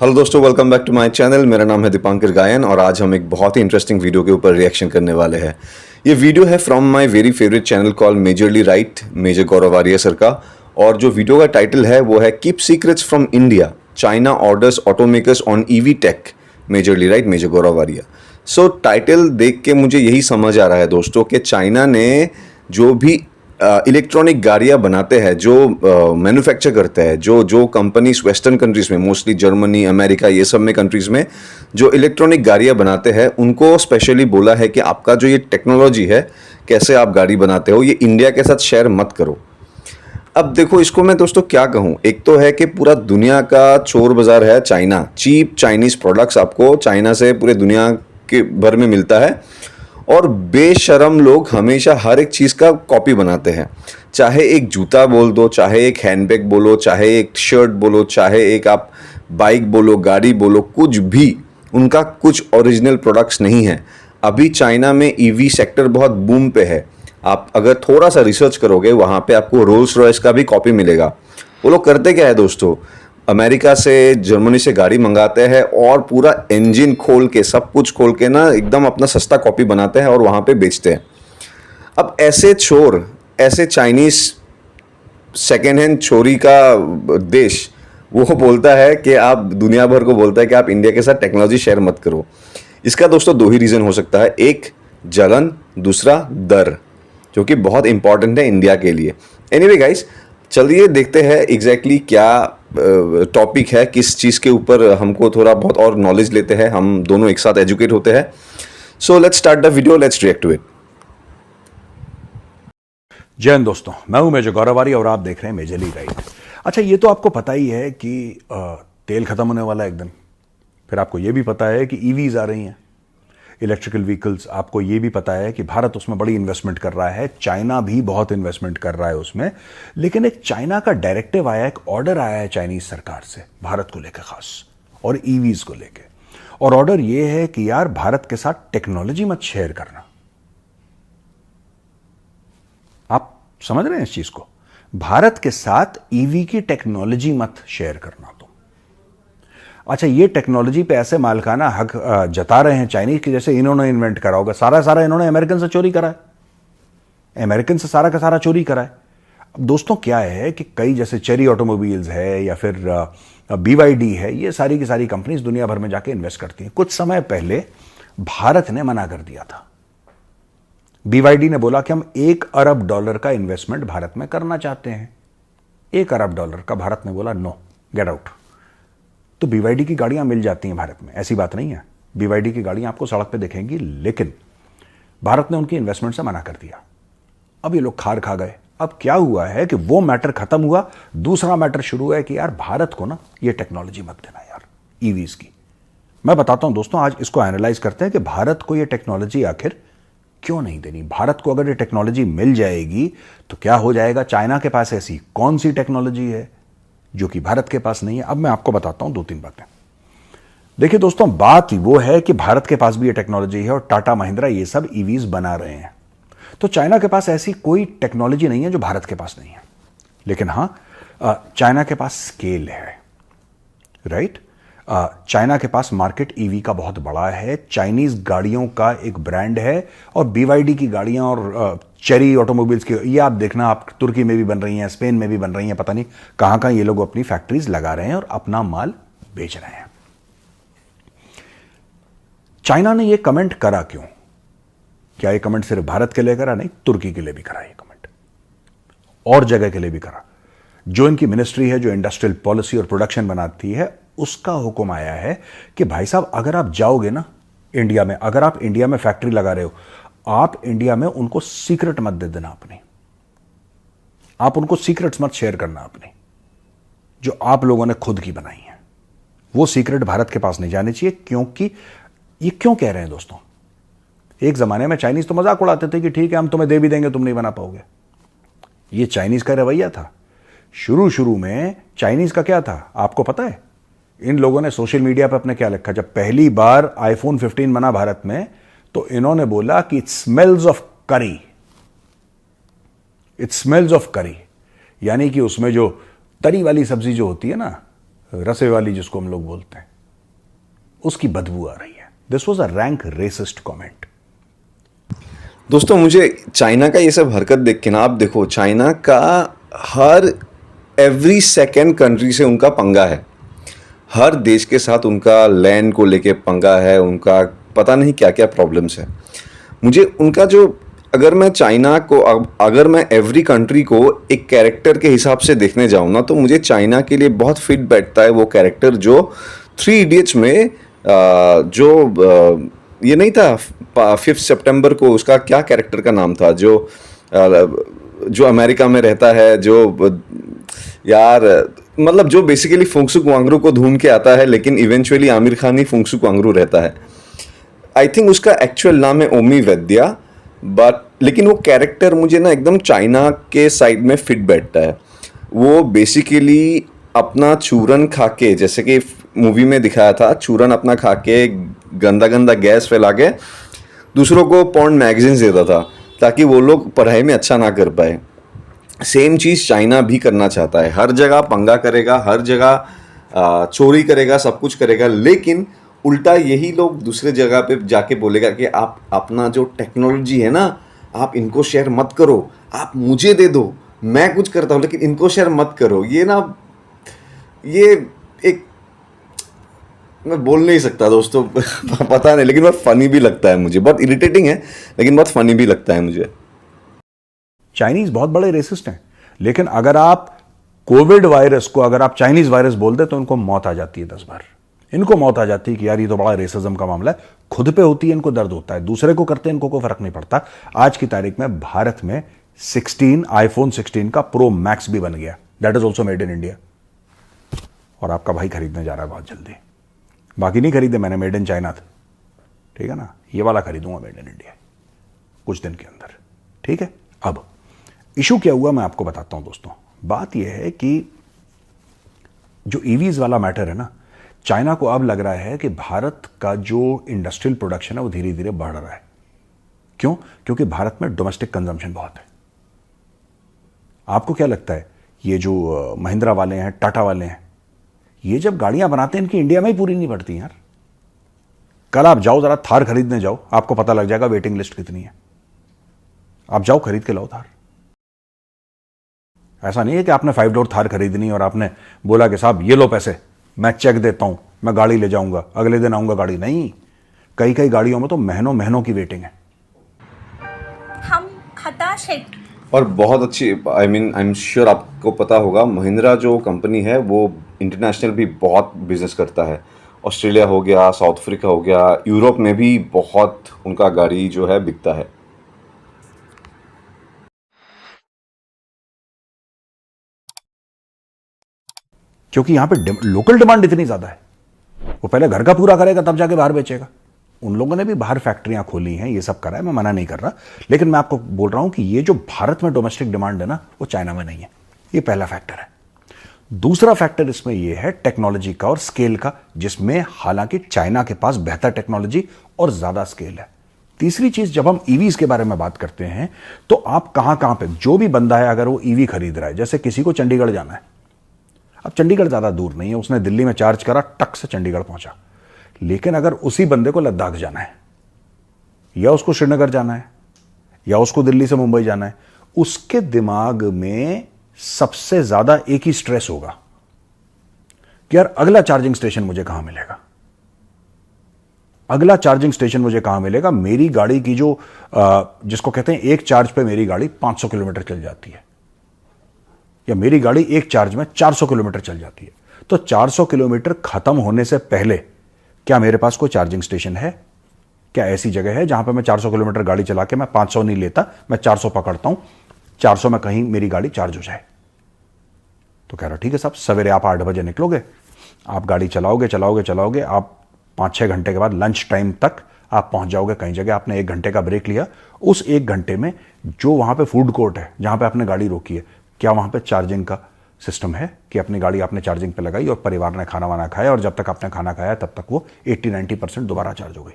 Hello दोस्तों, welcome back to my channel. मेरा नाम है दीपांकर गायन और आज हम एक बहुत ही इंटरेस्टिंग वीडियो के ऊपर रिएक्शन करने वाले हैं। ये वीडियो है from my very favourite channel call majorly right, major Gaurav Arya sir का। और जो वीडियो का टाइटल है वो है keep secrets from India, China orders automakers on EV tech, majorly right, major Gaurav Arya. So title देख के मुझे यही समझ आ रहा है दोस्तों कि चाइना ने जो भी इलेक्ट्रॉनिक गाड़ियाँ बनाते हैं, जो मैन्युफैक्चर करते हैं, जो जो कंपनीज वेस्टर्न कंट्रीज़ में, मोस्टली जर्मनी, अमेरिका, ये सब में कंट्रीज़ में जो इलेक्ट्रॉनिक गाड़ियाँ बनाते हैं, उनको स्पेशली बोला है कि आपका जो ये टेक्नोलॉजी है, कैसे आप गाड़ी बनाते हो, ये इंडिया के साथ शेयर मत करो। अब देखो, इसको मैं दोस्तों क्या कहूँ। एक तो है कि पूरा दुनिया का चोर बाज़ार है चाइना। चीप चाइनीज़ प्रोडक्ट्स आपको चाइना से पूरे दुनिया के भर में मिलता है और बेशरम लोग हमेशा हर एक चीज़ का कॉपी बनाते हैं। चाहे एक जूता बोल दो, चाहे एक हैंडबैग बोलो, चाहे एक शर्ट बोलो, चाहे एक आप बाइक बोलो, गाड़ी बोलो, कुछ भी उनका कुछ ओरिजिनल प्रोडक्ट्स नहीं है। अभी चाइना में ईवी सेक्टर बहुत बूम पे है। आप अगर थोड़ा सा रिसर्च करोगे, वहाँ पे आपको रोल्स रॉयस का भी कॉपी मिलेगा। वो लोग करते क्या है दोस्तों, अमेरिका से, जर्मनी से गाड़ी मंगाते हैं और पूरा इंजन खोल के, सब कुछ खोल के ना, एकदम अपना सस्ता कॉपी बनाते हैं और वहाँ पे बेचते हैं। अब ऐसे चोर, ऐसे चाइनीज सेकेंड हैंड चोरी का देश, वो बोलता है कि आप, दुनिया भर को बोलता है कि आप इंडिया के साथ टेक्नोलॉजी शेयर मत करो। इसका दोस्तों दो ही रीज़न हो सकता है, एक जलन, दूसरा डर, जो कि बहुत इंपॉर्टेंट है इंडिया के लिए। एनीवे गाइस, चलिए देखते हैं एग्जैक्टली क्या टॉपिक है, किस चीज़ के ऊपर हमको थोड़ा बहुत और नॉलेज लेते हैं, हम दोनों एक साथ एजुकेट होते हैं। So let's start the video, let's react to it. जय हिंद दोस्तों, मैं हूं मेजर गौरव आर्य और आप देख रहे हैं मेजरली राइट। अच्छा, ये तो आपको पता ही है कि तेल खत्म होने वाला है एक दिन। फिर आपको ये भी पता है कि ईवीज आ रही हैं, इलेक्ट्रिकल व्हीकल्स। आपको ये भी पता है कि भारत उसमें बड़ी इन्वेस्टमेंट कर रहा है, चाइना भी बहुत इन्वेस्टमेंट कर रहा है उसमें। लेकिन एक चाइना का डायरेक्टिव आया, एक ऑर्डर आया है चाइनीज सरकार से भारत को लेकर खास, और ईवीज को लेकर। और ऑर्डर ये है कि यार, भारत के साथ टेक्नोलॉजी मत शेयर करना। आप समझ रहे हैं इस चीज को? भारत के साथ ईवी की टेक्नोलॉजी मत शेयर करना। अच्छा, ये टेक्नोलॉजी पे ऐसे मालिकाना हक जता रहे हैं चाइनीज की जैसे इन्होंने इन्वेंट करा होगा। सारा इन्होंने अमेरिकन से चोरी करा है, अमेरिकन से सारा का सारा चोरी करा है। अब दोस्तों क्या है कि कई जैसे चेरी ऑटोमोबाइल्स है या फिर BYD है, ये सारी की सारी कंपनीज दुनिया भर में जाके इन्वेस्ट करती हैं। कुछ समय पहले भारत ने मना कर दिया था। BYD ने बोला कि हम $1 अरब का इन्वेस्टमेंट भारत में करना चाहते हैं। $1 अरब का। भारत ने बोला नो, गेट आउट। तो BYD की गाड़ियां मिल जाती हैं भारत में, ऐसी बात नहीं है। BYD की गाड़ियां आपको सड़क पे दिखेंगी, लेकिन भारत ने उनकी इन्वेस्टमेंट से मना कर दिया। अब ये लोग खार खा गए। अब क्या हुआ है कि वो मैटर खत्म हुआ, दूसरा मैटर शुरू है कि यार, भारत को ना ये टेक्नोलॉजी मत देना यार, ईवीज की। मैं बताता हूं दोस्तों, आज इसको एनालाइज करते हैं कि भारत को ये टेक्नोलॉजी आखिर क्यों नहीं देनी। भारत को अगर ये टेक्नोलॉजी मिल जाएगी तो क्या हो जाएगा? चाइना के पास ऐसी कौन सी टेक्नोलॉजी है जो कि भारत के पास नहीं है? अब मैं आपको बताता हूं 2-3 बातें। देखिए दोस्तों, बात वो है कि भारत के पास भी ये टेक्नोलॉजी है और टाटा महिंद्रा ये सब ईवीज बना रहे हैं। तो चाइना के पास ऐसी कोई टेक्नोलॉजी नहीं है जो भारत के पास नहीं है। लेकिन हां, चाइना के पास स्केल है, राइट? चाइना के पास मार्केट ईवी का बहुत बड़ा है। चाइनीज गाड़ियों का एक ब्रांड है और BYD की गाड़ियां और चेरी ऑटोमोबाइल्स की, ये आप देखना, आप तुर्की में भी बन रही हैं, स्पेन में भी बन रही हैं, पता नहीं कहां कहां ये लोग अपनी फैक्ट्रीज लगा रहे हैं और अपना माल बेच रहे हैं। चाइना ने ये कमेंट करा क्यों? क्या ये कमेंट सिर्फ भारत के लिए करा? नहीं, तुर्की के लिए भी करा ये कमेंट, और जगह के लिए भी करा। जो इनकी मिनिस्ट्री है, जो इंडस्ट्रियल पॉलिसी और प्रोडक्शन बनाती है, उसका हुक्म आया है कि भाई साहब, अगर आप जाओगे ना इंडिया में, अगर आप इंडिया में फैक्ट्री लगा रहे हो, आप इंडिया में उनको सीक्रेट मत दे देना अपनी। आप उनको सीक्रेट्स मत शेयर करना अपनी, जो आप लोगों ने खुद की बनाई है। वो सीक्रेट भारत के पास नहीं जाने चाहिए। क्योंकि ये क्यों कह रहे हैं दोस्तों? एक जमाने में चाइनीज तो मजाक उड़ाते थे कि ठीक है, हम तुम्हें दे भी देंगे, तुम नहीं बना पाओगे। ये चाइनीज का रवैया था। शुरू में चाइनीज का क्या था आपको पता है? इन लोगों ने सोशल मीडिया पर अपने क्या लिखा, जब पहली बार iPhone 15 बना भारत में, तो इन्होंने बोला कि इट स्मेल्स ऑफ करी, इट स्मेल्स ऑफ करी। यानी कि उसमें जो तरी वाली सब्जी जो होती है ना, रसे वाली जिसको हम लोग बोलते हैं, उसकी बदबू आ रही है। This was a rank racist comment. दोस्तों मुझे चाइना का ये सब हरकत देख के ना, आप देखो चाइना का हर एवरी सेकेंड कंट्री से उनका पंगा है, हर देश के साथ उनका लैंड को लेके पंगा है, उनका पता नहीं क्या क्या प्रॉब्लम्स है। मुझे उनका जो, अगर मैं चाइना को, अगर मैं एवरी कंट्री को एक कैरेक्टर के हिसाब से देखने जाऊँ ना, तो मुझे चाइना के लिए बहुत फिट बैठता है वो कैरेक्टर जो 3 इडियट्स में ये नहीं था 5 सितंबर को, उसका क्या कैरेक्टर का नाम था, जो अमेरिका में रहता है, जो यार मतलब जो बेसिकली फुंगसुक वांगरू को ढूंढ के आता है, लेकिन इवेंचुअली आमिर खान ही फुंगसुक वांगरू रहता है। आई थिंक उसका एक्चुअल नाम है ओमी वैद्या, बट लेकिन वो कैरेक्टर मुझे ना एकदम चाइना के साइड में फिट बैठता है। वो बेसिकली अपना चूरन खा के, जैसे कि मूवी में दिखाया था, चूरन अपना खा के गंदा गंदा गैस फैला के दूसरों को पॉर्न मैगजीन्स देता था ताकि वो लोग पढ़ाई में अच्छा ना कर पाए। सेम चीज़ चाइना भी करना चाहता है, हर जगह पंगा करेगा, हर जगह चोरी करेगा, सब कुछ करेगा, लेकिन उल्टा यही लोग दूसरे जगह पे जाके बोलेगा कि आप अपना जो टेक्नोलॉजी है ना, आप इनको शेयर मत करो, आप मुझे दे दो, मैं कुछ करता हूँ लेकिन इनको शेयर मत करो। ये ना, ये एक, मैं बोल नहीं सकता दोस्तों पता नहीं, लेकिन बहुत फनी भी लगता है मुझे, बहुत इरिटेटिंग है लेकिन बहुत फनी भी लगता है मुझे। चाइनीज बहुत बड़े रेसिस्ट हैं, लेकिन अगर आप कोविड वायरस को अगर आप चाइनीज वायरस बोल दे तो इनको मौत आ जाती है 10 बार। इनको मौत आ जाती है कि यार ये तो बड़ा रेसिज्म का मामला है। खुद पे होती है इनको दर्द होता है, दूसरे को करते हैं इनको कोई फर्क नहीं पड़ता। आज की तारीख में भारत में आईफोन 16 का प्रो मैक्स भी बन गया, that is also made in India, और आपका भाई खरीदने जा रहा है बहुत जल्दी। बाकी नहीं खरीदे मैंने, मेड इन चाइना था, ठीक है ना, ये वाला खरीदूंगा मेड इन इंडिया कुछ दिन के अंदर, ठीक है। अब इशू क्या हुआ मैं आपको बताता हूं दोस्तों। बात यह है कि जो ईवीज वाला मैटर है ना, चाइना को अब लग रहा है कि भारत का जो इंडस्ट्रियल प्रोडक्शन है वो धीरे धीरे बढ़ रहा है। क्यों? क्योंकि भारत में डोमेस्टिक कंजम्पशन बहुत है। आपको क्या लगता है, ये जो महिंद्रा वाले हैं, टाटा वाले हैं, ये जब गाड़ियां बनाते हैं इनकी इंडिया में ही पूरी नहीं पड़ती यार। कल आप जाओ जरा थार खरीदने जाओ, आपको पता लग जाएगा वेटिंग लिस्ट कितनी है। आप जाओ खरीद के लाओ थार। ऐसा नहीं है कि आपने 5 डोर थार खरीदनी और आपने बोला कि साहब ये लो पैसे, मैं चेक देता हूं, मैं गाड़ी ले जाऊंगा, अगले दिन आऊंगा गाड़ी। नहीं, कई कई गाड़ियों में तो महीनों महीनों की वेटिंग है। हम हताश हैं। और बहुत अच्छी, आई एम श्योर आपको पता होगा, महिंद्रा जो कंपनी है वो इंटरनेशनल भी बहुत बिजनेस करता है। ऑस्ट्रेलिया हो गया, साउथ अफ्रीका हो गया, यूरोप में भी बहुत उनका गाड़ी जो है बिकता है। क्योंकि यहां पे लोकल डिमांड इतनी ज्यादा है, वो पहले घर का पूरा करेगा तब जाके बाहर बेचेगा। उन लोगों ने भी बाहर फैक्ट्रियां खोली हैं, ये सब करा है, मैं मना नहीं कर रहा, लेकिन मैं आपको बोल रहा हूं कि ये जो भारत में डोमेस्टिक डिमांड है ना, वो चाइना में नहीं है। ये पहला फैक्टर है। दूसरा फैक्टर इसमें यह है टेक्नोलॉजी का और स्केल का, जिसमें हालांकि चाइना के पास बेहतर टेक्नोलॉजी और ज्यादा स्केल है। तीसरी चीज, जब हम ईवीज के बारे में बात करते हैं तो आप कहां कहां पे, जो भी बंदा है अगर वो ईवी खरीद रहा है, जैसे किसी को चंडीगढ़ जाना है, अब चंडीगढ़ ज्यादा दूर नहीं है, उसने दिल्ली में चार्ज करा, टक से चंडीगढ़ पहुंचा। लेकिन अगर उसी बंदे को लद्दाख जाना है, या उसको श्रीनगर जाना है, या उसको दिल्ली से मुंबई जाना है, उसके दिमाग में सबसे ज्यादा एक ही स्ट्रेस होगा कि यार अगला चार्जिंग स्टेशन मुझे कहां मिलेगा, अगला चार्जिंग स्टेशन मुझे कहां मिलेगा। मेरी गाड़ी की जो जिसको कहते हैं एक चार्ज पे मेरी गाड़ी 500 किलोमीटर चल जाती है, या मेरी गाड़ी एक चार्ज में 400 किलोमीटर चल जाती है, तो 400 किलोमीटर खत्म होने से पहले क्या मेरे पास कोई चार्जिंग स्टेशन है? क्या ऐसी जगह है जहां पे मैं 400 किलोमीटर गाड़ी चला के, मैं 500 नहीं लेता, मैं 400 पकड़ता हूं, 400 में कहीं मेरी गाड़ी चार्ज हो जाए? तो कह रहा ठीक है साहब, सवेरे आप 8 बजे निकलोगे, आप गाड़ी चलाओगे चलाओगे चलाओगे, आप 5-6 घंटे के बाद लंच टाइम तक आप पहुंच जाओगे कहीं जगह। आपने 1 घंटे का ब्रेक लिया, उस 1 घंटे में जो वहां पे फूड कोर्ट है जहां पे आपने गाड़ी रोकी है, क्या वहां पे चार्जिंग का सिस्टम है कि अपनी गाड़ी आपने चार्जिंग पे लगाई और परिवार ने खाना वाना खाया, और जब तक आपने खाना खाया तब तक वो 80-90% दोबारा चार्ज हो गई?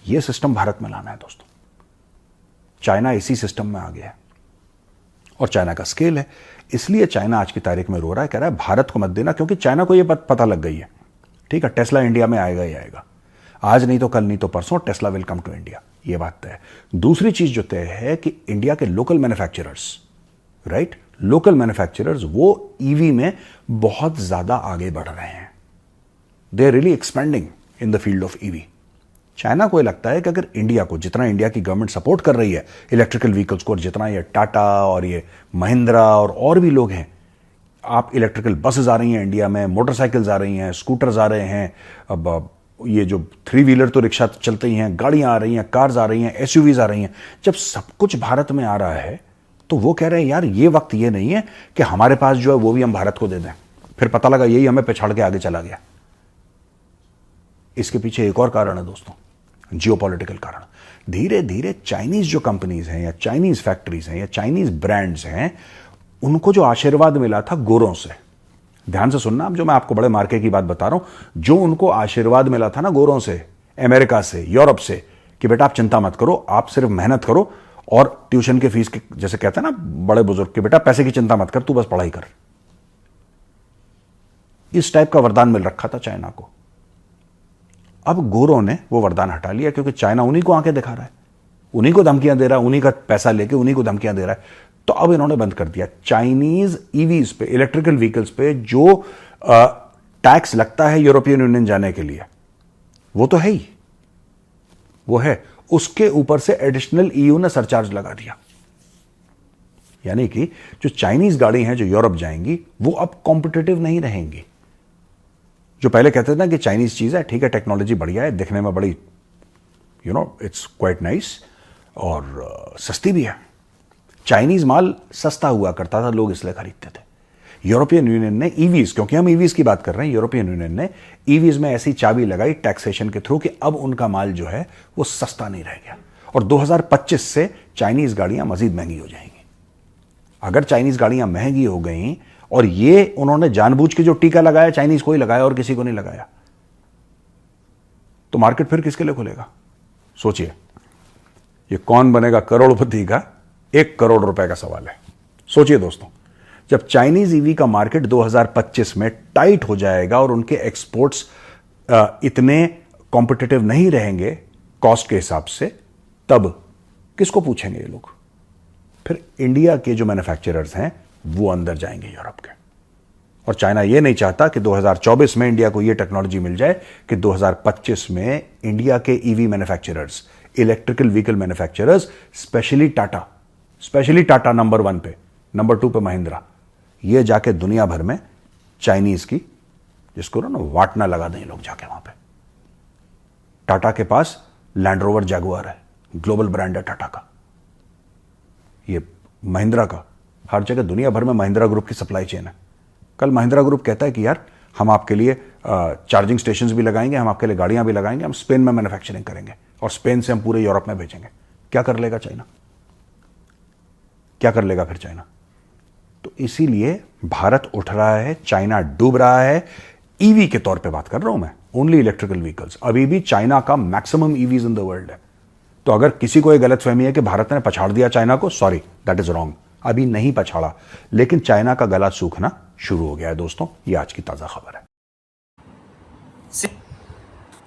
ये सिस्टम भारत में लाना है दोस्तों। चाइना इसी सिस्टम में आ गया है, और चाइना का स्केल है, इसलिए चाइना आज की तारीख में रो रहा है, कह रहा है भारत को मत देना, क्योंकि चाइना को यह पता लग गई है ठीक है, टेस्ला इंडिया में आएगा ही आएगा, आज नहीं तो कल, नहीं तो परसों Tesla will come to India, ये बात तय है। दूसरी चीज जो तय है कि इंडिया के local manufacturers, right, local manufacturers वो ईवी में बहुत ज्यादा आगे बढ़ रहे हैं, they are really expanding in the field of EV. China को लगता है कि अगर इंडिया को, जितना इंडिया की गवर्नमेंट सपोर्ट कर रही है इलेक्ट्रिकल व्हीकल्स को, और जितना ये टाटा और ये महिंद्रा और भी लोग हैं, आप इलेक्ट्रिकल बसेस आ रही हैं इंडिया में, मोटरसाइकिल्स आ रही हैं, स्कूटर्स आ रहे हैं, अब ये जो 3 व्हीलर तो रिक्शा चलते ही हैं, गाड़ियां आ रही हैं, कार्स आ रही हैं, एसयूवीज आ रही हैं, जब सब कुछ भारत में आ रहा है तो वो कह रहे हैं यार ये वक्त ये नहीं है कि हमारे पास जो है वो भी हम भारत को दे दें, फिर पता लगा यही हमें पिछाड़ के आगे चला गया। इसके पीछे एक और कारण है दोस्तों, जियोपॉलिटिकल कारण। धीरे धीरे चाइनीज जो कंपनीज हैं या चाइनीज फैक्ट्रीज हैं या चाइनीज ब्रांड्स हैं, उनको जो आशीर्वाद मिला था गोरों से, ध्यान से सुनना, अब जो मैं आपको बड़े मार्के की बात बता रहा हूं, जो उनको आशीर्वाद मिला था ना गोरों से, अमेरिका से, यूरोप से, कि बेटा आप चिंता मत करो, आप सिर्फ मेहनत करो और ट्यूशन के फीस के, जैसे कहते हैं ना बड़े बुजुर्ग, कि बेटा पैसे की चिंता मत कर, तू बस पढ़ाई कर, इस टाइप का वरदान मिल रखा था चाइना को। अब गोरों ने वो वरदान हटा लिया, क्योंकि चाइना उन्हीं को आंखें दिखा रहा है, उन्हीं को धमकियां दे रहा है, उन्हीं का पैसा लेके उन्हीं को धमकियां दे रहा है। तो अब इन्होंने बंद कर दिया चाइनीज ईवीज पे, इलेक्ट्रिकल व्हीकल्स पे जो टैक्स लगता है यूरोपियन यूनियन जाने के लिए, वो तो है ही, वो है, उसके ऊपर से एडिशनल ईयू ने सरचार्ज लगा दिया। यानी कि जो चाइनीज गाड़ी हैं जो यूरोप जाएंगी वो अब कॉम्पिटिटिव नहीं रहेंगी। जो पहले कहते थे ना कि चाइनीज चीज है, ठीक है, टेक्नोलॉजी बढ़िया है, दिखने में बड़ी इट्स क्वाइट नाइस और सस्ती भी है, चाइनीज माल सस्ता हुआ करता था, लोग इसलिए खरीदते थे। यूरोपियन यूनियन ने ईवीज, क्योंकि हम ईवीज की बात कर रहे हैं, यूरोपियन यूनियन ने ईवीज में ऐसी चाबी लगाई टैक्सेशन के थ्रू कि अब उनका माल जो है वो सस्ता नहीं रह गया, और 2025 से चाइनीज गाड़ियां मजीद महंगी हो जाएंगी। अगर चाइनीज गाड़ियां महंगी हो गई, और ये उन्होंने जानबूझ के जो टीका लगाया चाइनीज को ही लगाया और किसी को नहीं लगाया, तो मार्केट फिर किसके लिए खुलेगा? सोचिए, ये कौन बनेगा करोड़पति का 1 करोड़ रुपए का सवाल है। सोचिए दोस्तों, जब चाइनीज ईवी का मार्केट 2025 में टाइट हो जाएगा और उनके एक्सपोर्ट्स इतने कॉम्पिटिटिव नहीं रहेंगे कॉस्ट के हिसाब से, तब किसको पूछेंगे ये लोग? फिर इंडिया के जो मैन्युफैक्चरर्स हैं वो अंदर जाएंगे यूरोप के, और चाइना ये नहीं चाहता कि 2024 में इंडिया को ये टेक्नोलॉजी मिल जाए कि 2025 में इंडिया के EV manufacturers, electrical vehicle manufacturers, specially Tata number 1 पे, नंबर 2 पे महिंद्रा, ये जाके दुनिया भर में चाइनीज की, जिसको ना वाटना लगा दें लोग जाके वहां पे। टाटा के पास लैंड रोवर जैगुआर है, ग्लोबल ब्रांड है टाटा का, ये महिंद्रा का, हर जगह दुनिया भर में महिंद्रा ग्रुप की सप्लाई चेन है। कल महिंद्रा ग्रुप कहता है कि यार हम आपके लिए चार्जिंग स्टेशंस भी लगाएंगे, हम आपके लिए गाड़ियां भी लगाएंगे, हम स्पेन में मैन्युफैक्चरिंग करेंगे और स्पेन से हम पूरे यूरोप में भेजेंगे। क्या कर लेगा चाइना? क्या कर लेगा फिर चाइना? तो इसीलिए भारत उठ रहा है, चाइना डूब रहा है। ईवी के तौर पे बात कर रहा हूं मैं, ओनली इलेक्ट्रिकल व्हीकल्स। अभी भी चाइना का maximum EVs in the world है। तो अगर किसी को यह गलतफहमी है कि भारत ने पछाड़ दिया चाइना को, सॉरी, दैट इज रॉन्ग। अभी नहीं पछाड़ा, लेकिन चाइना का गला सूखना शुरू हो गया है दोस्तों। ये आज की ताजा खबर है।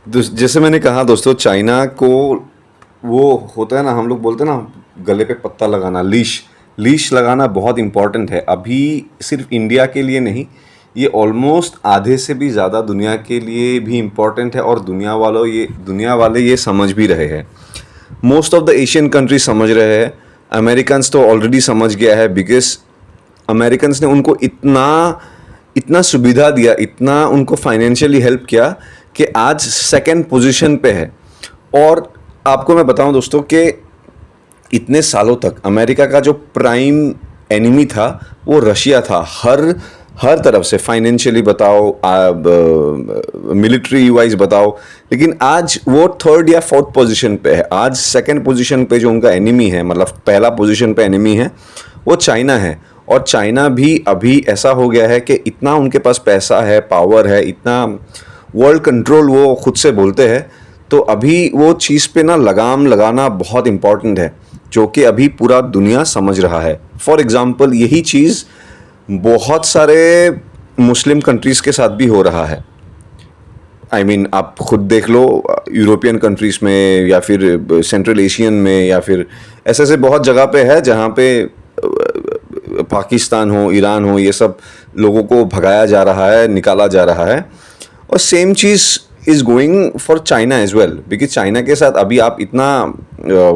जैसे मैंने कहा दोस्तों, चाइना को वो होता है ना, हम लोग बोलते हैं ना गले पे पत्ता लगाना, लीश लगाना बहुत इंपॉर्टेंट है। अभी सिर्फ इंडिया के लिए नहीं, ये ऑलमोस्ट आधे से भी ज़्यादा दुनिया के लिए भी इम्पॉर्टेंट है, और दुनिया वाले ये समझ भी रहे हैं। Most of the Asian country समझ रहे हैं, अमेरिकन्स तो ऑलरेडी समझ गया है, बिकॉज अमेरिकन्स ने उनको इतना सुविधा दिया, इतना उनको फाइनेंशियली हेल्प किया कि आज सेकंड पोजीशन पे है। और आपको मैं बताऊं दोस्तों कि इतने सालों तक अमेरिका का जो प्राइम एनिमी था वो रशिया था, हर तरफ से, फाइनेंशियली बताओ, मिलिट्री वाइज बताओ, लेकिन आज वो 3rd या 4th पोजीशन पे है। आज सेकंड पोजीशन पे जो उनका एनिमी है, मतलब पहला पोजीशन पे एनिमी है, वो चाइना है। और चाइना भी अभी ऐसा हो गया है कि इतना उनके पास पैसा है, पावर है, इतना वर्ल्ड कंट्रोल वो खुद से बोलते हैं। तो अभी वो चीज़ पे ना लगाम लगाना बहुत इम्पॉर्टेंट है, जो कि अभी पूरा दुनिया समझ रहा है। फॉर एग्ज़ाम्पल, यही चीज़ बहुत सारे मुस्लिम कंट्रीज़ के साथ भी हो रहा है। आई मीन आप खुद देख लो, यूरोपियन कंट्रीज़ में या फिर सेंट्रल एशियन में या फिर ऐसे ऐसे बहुत जगह पे है जहाँ पे पाकिस्तान हो, ईरान हो, ये सब लोगों को भगाया जा रहा है, निकाला जा रहा है। और सेम चीज़ is going for China as well, because China के साथ अभी आप इतना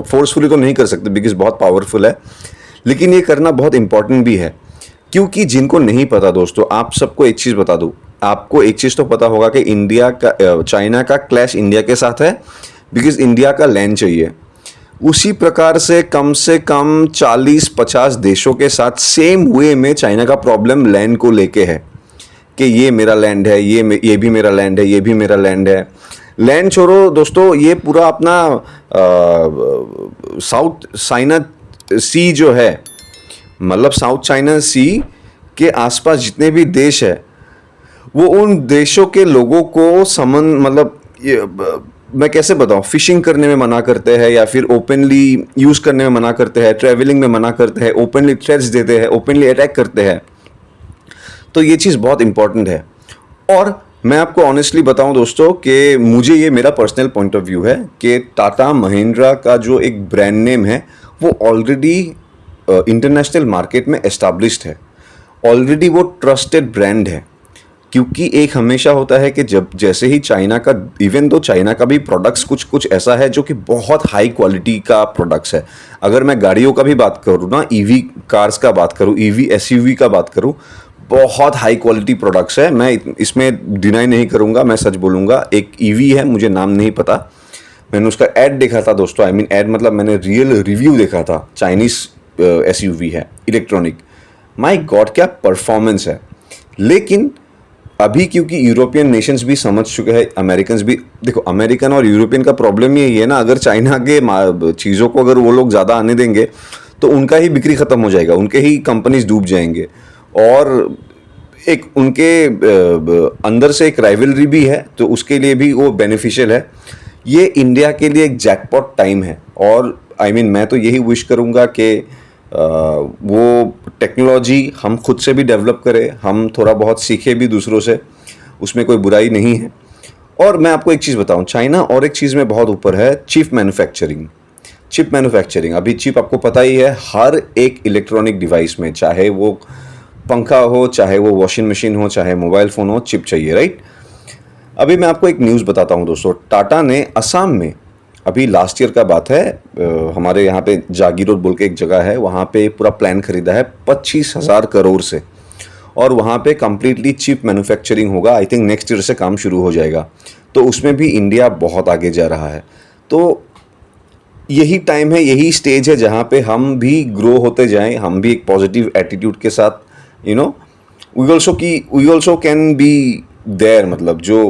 फोर्सफुली तो नहीं कर सकते बिकॉज बहुत पावरफुल है, लेकिन ये करना बहुत इंपॉर्टेंट भी है। क्योंकि जिनको नहीं पता दोस्तों, आप सबको एक चीज़ बता दूं, आपको एक चीज़ तो पता होगा कि इंडिया का चाइना का क्लैश इंडिया के साथ है बिकॉज इंडिया का लैंड चाहिए। उसी प्रकार से कम 40-50 देशों के साथ सेम वे में चाइना का प्रॉब्लम लैंड को लेके है कि ये मेरा लैंड है, ये भी मेरा लैंड है, ये भी मेरा लैंड है। लैंड छोड़ो दोस्तों, ये पूरा अपना साउथ चाइना सी जो है, मतलब साउथ चाइना सी के आसपास जितने भी देश है, वो उन देशों के लोगों को मतलब ये मैं कैसे बताऊं, फिशिंग करने में मना करते हैं या फिर ओपनली यूज़ करने में मना करते हैं, ट्रैवलिंग में मना करते हैं, ओपनली थ्रेट्स देते हैं, ओपनली अटैक करते हैं। तो ये चीज़ बहुत इंपॉर्टेंट है। और मैं आपको ऑनेस्टली बताऊं दोस्तों कि मुझे ये मेरा पर्सनल पॉइंट ऑफ व्यू है कि टाटा महिंद्रा का जो एक ब्रांड नेम है वो ऑलरेडी इंटरनेशनल मार्केट में एस्टाब्लिश्ड है, ऑलरेडी वो ट्रस्टेड ब्रांड है। क्योंकि एक हमेशा होता है कि जब जैसे ही चाइना का, इवन तो चाइना का भी प्रोडक्ट्स कुछ ऐसा है जो कि बहुत हाई क्वालिटी का प्रोडक्ट्स है। अगर मैं गाड़ियों का भी बात करूँ ना, ईवी कार्स का बात करूँ, ईवी एसयूवी का बात करूँ, बहुत हाई क्वालिटी प्रोडक्ट्स है। मैं इसमें डिनाई नहीं करूँगा, मैं सच बोलूँगा। एक ईवी है, मुझे नाम नहीं पता, मैंने उसका ऐड देखा था दोस्तों, आई मीन ऐड मतलब मैंने रियल रिव्यू देखा था। चाइनीज़ एसयूवी है, इलेक्ट्रॉनिक, माय गॉड क्या परफॉर्मेंस है। लेकिन अभी क्योंकि यूरोपियन नेशंस भी समझ चुके हैं, अमेरिकन्स भी, देखो अमेरिकन और यूरोपियन का प्रॉब्लम यही है ना, अगर चाइना के चीज़ों को अगर वो लोग ज़्यादा आने देंगे तो उनका ही बिक्री ख़त्म हो जाएगा, उनके ही कंपनीज डूब जाएंगे। और एक उनके अंदर से एक राइवलरी भी है, तो उसके लिए भी वो बेनिफिशियल है। ये इंडिया के लिए एक जैकपॉट टाइम है। और आई मीन मैं तो यही विश करूँगा कि वो टेक्नोलॉजी हम खुद से भी डेवलप करें, हम थोड़ा बहुत सीखें भी दूसरों से, उसमें कोई बुराई नहीं है। और मैं आपको एक चीज़ बताऊं, चाइना और एक चीज़ में बहुत ऊपर है, चिप मैन्युफैक्चरिंग। चिप मैन्युफैक्चरिंग, अभी चिप आपको पता ही है, हर एक इलेक्ट्रॉनिक डिवाइस में, चाहे वो पंखा हो, चाहे वो वॉशिंग मशीन हो, चाहे मोबाइल फ़ोन हो, चिप चाहिए, राइट। अभी मैं आपको एक न्यूज़ बताता हूं दोस्तों, टाटा ने असम में, अभी लास्ट ईयर का बात है, हमारे यहाँ पे जागीरोड बोल के एक जगह है, वहाँ पे पूरा प्लान खरीदा है 25,000 करोड़ से, और वहाँ पे कम्प्लीटली चिप मैन्युफैक्चरिंग होगा। आई थिंक नेक्स्ट ईयर से काम शुरू हो जाएगा। तो उसमें भी इंडिया बहुत आगे जा रहा है। तो यही टाइम है, यही स्टेज है जहाँ पे हम भी ग्रो होते जाएं, हम भी एक पॉजिटिव एटीट्यूड के साथ, you know, we also can be there, मतलब जो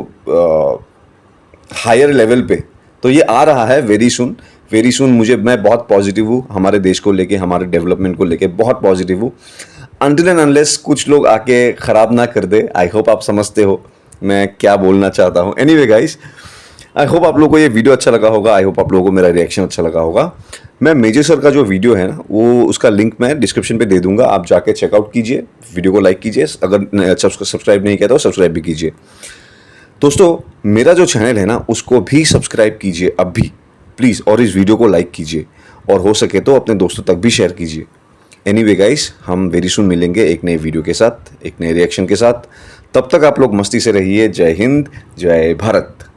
हायर लेवल पे। तो ये आ रहा है वेरी सुन। मैं बहुत पॉजिटिव हूँ, हमारे देश को लेके, हमारे डेवलपमेंट को लेके बहुत पॉजिटिव हूँ। अनटिल एंड अनलेस कुछ लोग आके ख़राब ना कर दे। आई होप आप समझते हो मैं क्या बोलना चाहता हूँ। एनीवे गाइस, आई होप आप लोगों को ये वीडियो अच्छा लगा होगा, आई होप आप लोगों को मेरा रिएक्शन अच्छा लगा होगा। मैं मेजर सर का जो वीडियो है ना, वो उसका लिंक मैं डिस्क्रिप्शन पे दे दूंगा, आप जाके चेकआउट कीजिए, वीडियो को लाइक कीजिए, अगर सब्सक्राइब नहीं किया तो सब्सक्राइब भी कीजिए। दोस्तों मेरा जो चैनल है ना, उसको भी सब्सक्राइब कीजिए अब भी प्लीज़, और इस वीडियो को लाइक कीजिए, और हो सके तो अपने दोस्तों तक भी शेयर कीजिए। एनीवे गाइस, हम वेरी सुन मिलेंगे एक नए वीडियो के साथ, एक नए रिएक्शन के साथ। तब तक आप लोग मस्ती से रहिए। जय हिंद, जय भारत।